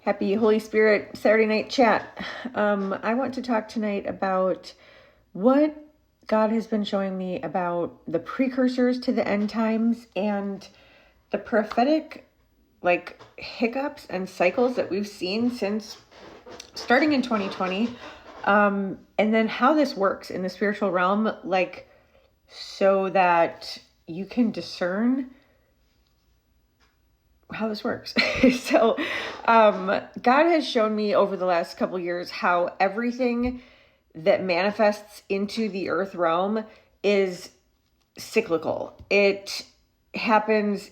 Happy Holy Spirit Saturday night chat. I want to talk tonight about what God has been showing me about the precursors to the end times and the prophetic hiccups and cycles that we've seen since starting in 2020. And then how this works in the spiritual realm, so that you can discern how this works. So God has shown me over the last couple years how everything that manifests into the earth realm is cyclical. It happens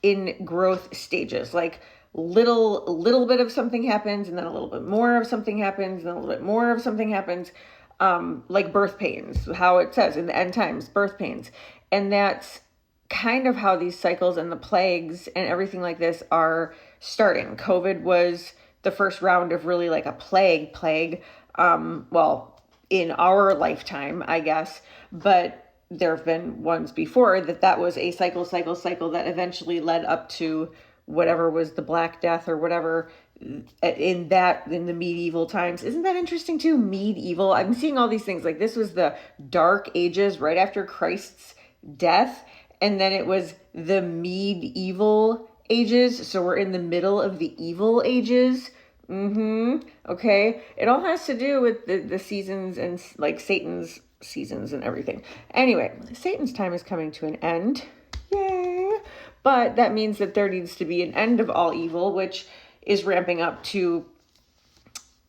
in growth stages. Like little bit of something happens, and then a little bit more of something happens, and then a little bit more of something happens. Like birth pains, how it says in the end times, birth pains. And that's kind of how these cycles and the plagues and everything like this are starting. COVID was the first round of really like a plague, well, in our lifetime, I guess, but there have been ones before that was a cycle that eventually led up to whatever was the Black Death or whatever in the medieval times. Isn't that interesting too? Medieval. I'm seeing all these things like this was the Dark Ages right after Christ's death. And then it was the medieval ages. So we're in the middle of the evil ages. Okay. It all has to do with the seasons and like Satan's seasons and everything. Anyway, Satan's time is coming to an end. Yay. But that means that there needs to be an end of all evil, which is ramping up to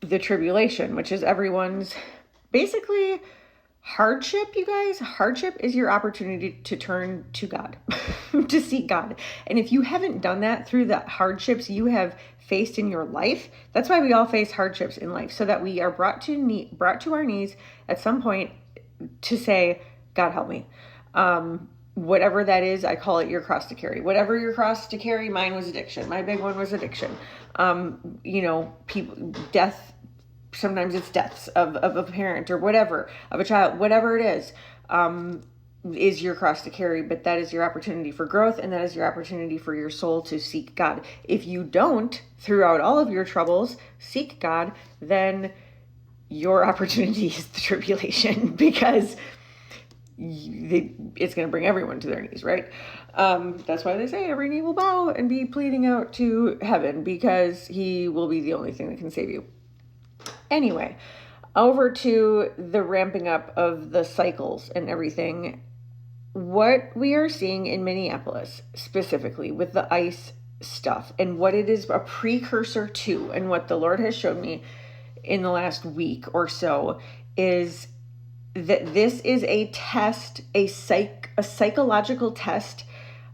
the tribulation, which is everyone's basically hardship, you guys. Hardship is your opportunity to turn to God, to seek God. And if you haven't done that through the hardships you have faced in your life, that's why we all face hardships in life, so that we are brought to our knees at some point to say, God, help me. Whatever that is, I call it your cross to carry. Whatever your cross to carry, mine was addiction. My big one was addiction. People, death. Sometimes it's deaths of a parent or whatever, of a child, whatever it is your cross to carry. But that is your opportunity for growth, and that is your opportunity for your soul to seek God. If you don't, throughout all of your troubles, seek God, then your opportunity is the tribulation, because it's going to bring everyone to their knees, right? That's why they say every knee will bow and be pleading out to heaven, because he will be the only thing that can save you. Anyway, over to the ramping up of the cycles and everything. What we are seeing in Minneapolis, specifically with the ICE stuff, and what it is a precursor to, and what the Lord has shown me in the last week or so, is that this is a test, a psychological test.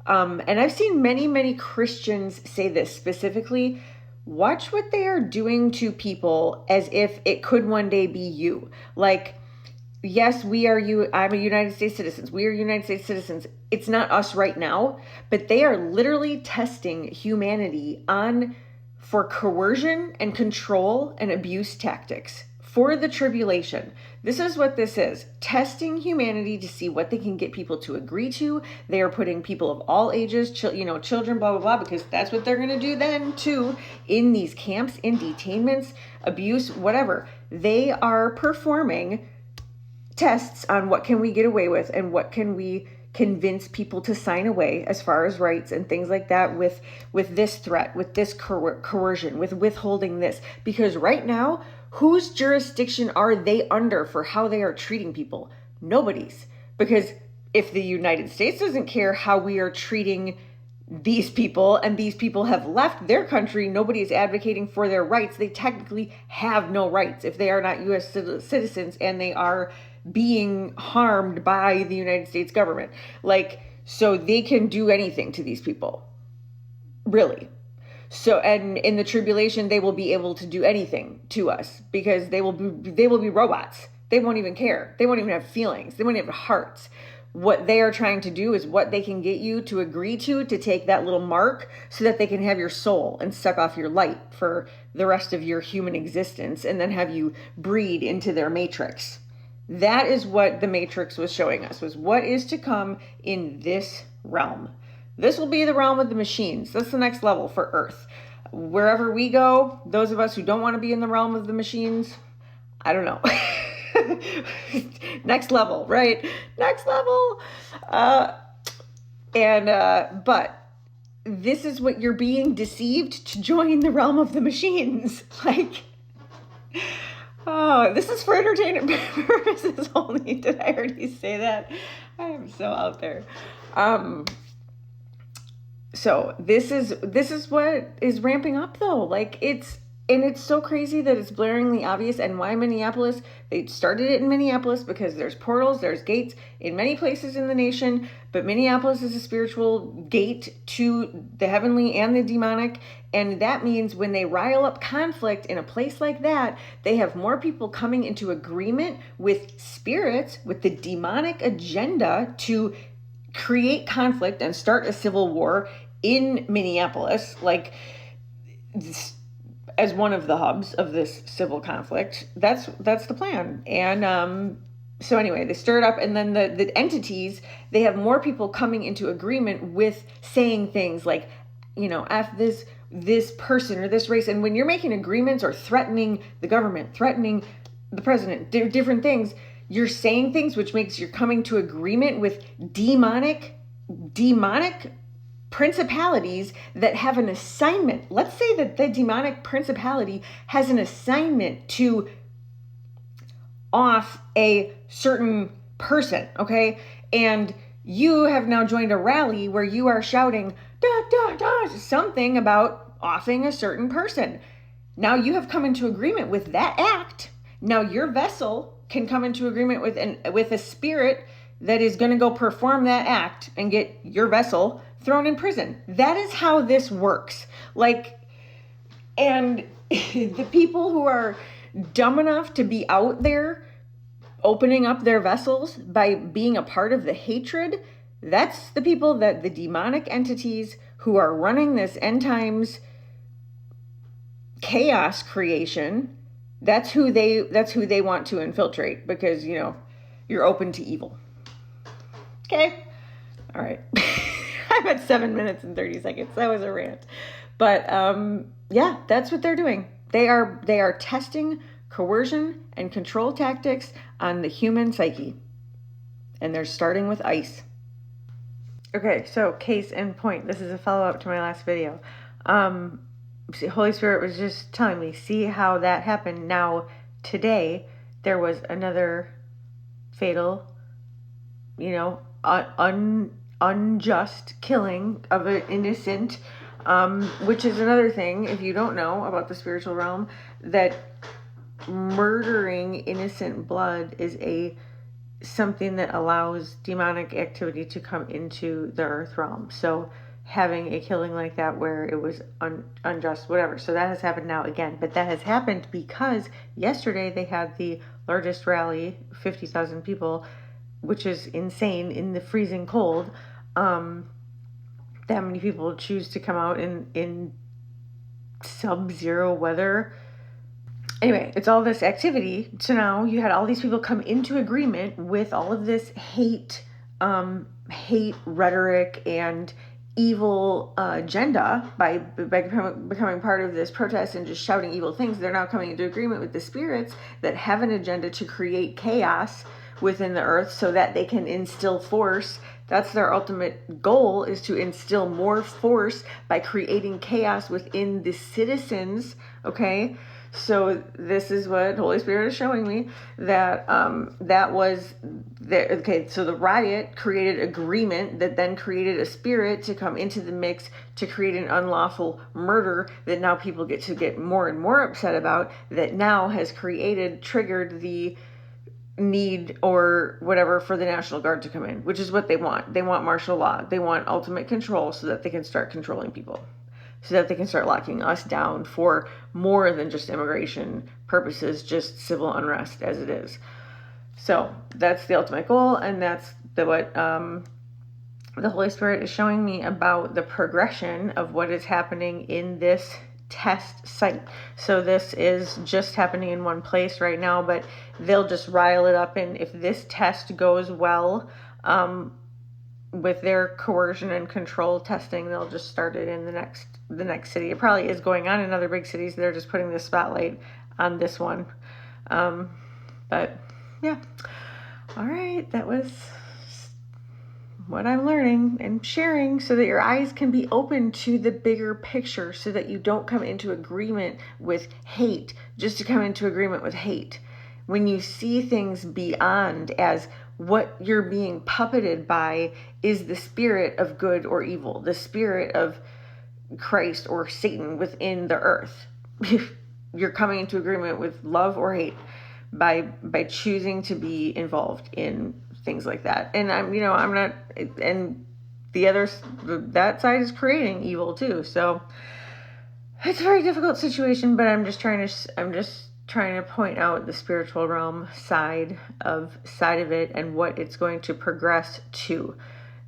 And I've seen many Christians say this specifically. Watch what they are doing to people as if it could one day be you. Like, yes, I'm a United States citizen. We are United States citizens. It's not us right now, but they are literally testing humanity for coercion and control and abuse tactics for the tribulation. This is what this is. Testing humanity to see what they can get people to agree to. They are putting people of all ages, children, blah, blah, blah, because that's what they're going to do then too, in these camps, in detainments, abuse, whatever. They are performing tests on what can we get away with and what can we convince people to sign away as far as rights and things like that with this threat, with this coercion, with withholding this. Because right now, whose jurisdiction are they under for how they are treating people? Nobody's. Because if the United States doesn't care how we are treating these people, and these people have left their country, nobody is advocating for their rights. They technically have no rights if they are not U.S. citizens and they are being harmed by the United States government. So they can do anything to these people. Really. So, and in the tribulation, they will be able to do anything to us, because they will be robots. They won't even care. They won't even have feelings. They won't even have hearts. What they are trying to do is what they can get you to agree to take that little mark so that they can have your soul and suck off your light for the rest of your human existence, and then have you breed into their matrix. That is what the Matrix was showing us, was what is to come in this realm. This will be the realm of the machines. That's the next level for Earth. Wherever we go, those of us who don't want to be in the realm of the machines, I don't know. Next level, right? Next level. But this is what you're being deceived to join the realm of the machines. Like, oh, this is for entertainment purposes only. Did I already say that? I am so out there. So this is what is ramping up though. Like it's so crazy that it's blaringly obvious. And why Minneapolis? They started it in Minneapolis because there's portals, there's gates in many places in the nation, but Minneapolis is a spiritual gate to the heavenly and the demonic. And that means when they rile up conflict in a place like that, they have more people coming into agreement with spirits, with the demonic agenda to create conflict and start a civil war in Minneapolis, like as one of the hubs of this civil conflict. That's the plan. And so anyway, they stir it up, and then the entities, they have more people coming into agreement with saying things like, you know, F this person or this race. And when you're making agreements or threatening the government, threatening the president, different things, you're saying things which makes you're coming to agreement with demonic principalities that have an assignment. Let's say that the demonic principality has an assignment to off a certain person, okay? And you have now joined a rally where you are shouting something about offing a certain person. Now you have come into agreement with that act. Now your vessel can come into agreement with a spirit that is going to go perform that act and get your vessel thrown in prison. That is how this works. Like, and the people who are dumb enough to be out there opening up their vessels by being a part of the hatred, that's the people that the demonic entities who are running this end times chaos creation, that's who they want to infiltrate, because, you know, you're open to evil. Okay. All right. I'm at 7 minutes and 30 seconds. That was a rant. But yeah, that's what they're doing. They are testing coercion and control tactics on the human psyche. And they're starting with ice. Okay, so case in point. This is a follow-up to my last video. Holy Spirit was just telling me, see how that happened. Now, today, there was another fatal, you know, unjust killing of an innocent, which is another thing, if you don't know about the spiritual realm, that murdering innocent blood is something that allows demonic activity to come into the earth realm. So having a killing like that where it was unjust, whatever. So that has happened now again. But that has happened because yesterday they had the largest rally, 50,000 people, which is insane in the freezing cold. That many people choose to come out in sub-zero weather. Anyway, it's all this activity. So now you had all these people come into agreement with all of this hate rhetoric and evil agenda by becoming part of this protest and just shouting evil things. They're now coming into agreement with the spirits that have an agenda to create chaos within the earth so that they can instill force. That's their ultimate goal, is to instill more force by creating chaos within the citizens, okay? So this is what Holy Spirit is showing me, that that was there. Okay, so the riot created agreement that then created a spirit to come into the mix to create an unlawful murder that now people get more and more upset about, that now has triggered the need or whatever for the National Guard to come in, which is what they want. They want martial law. They want ultimate control so that they can start controlling people, so that they can start locking us down for more than just immigration purposes, just civil unrest as it is. So that's the ultimate goal, and that's what the Holy Spirit is showing me about the progression of what is happening in this test site. So this is just happening in one place right now, but they'll just rile it up, and if this test goes well, with their coercion and control testing, they'll just start it in the next city. It probably is going on in other big cities. They're just putting the spotlight on this one. But yeah. All right, that was what I'm learning and sharing so that your eyes can be open to the bigger picture, so that you don't come into agreement with hate just to come into agreement with hate. When you see things beyond as what you're being puppeted by is the spirit of good or evil, the spirit of Christ or Satan within the earth. You're coming into agreement with love or hate by choosing to be involved in things like that. And I'm not, and that side is creating evil too. So it's a very difficult situation, but I'm just trying to point out the spiritual realm side of it and what it's going to progress to.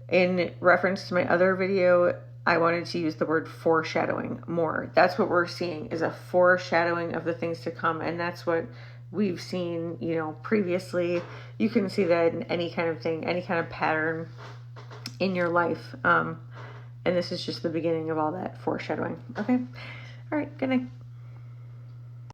In reference to my other video, I wanted to use the word foreshadowing more. That's what we're seeing, is a foreshadowing of the things to come. And that's what we've seen, previously. You can see that in any kind of thing, any kind of pattern in your life. And this is just the beginning of all that foreshadowing. Okay. All right. Good night.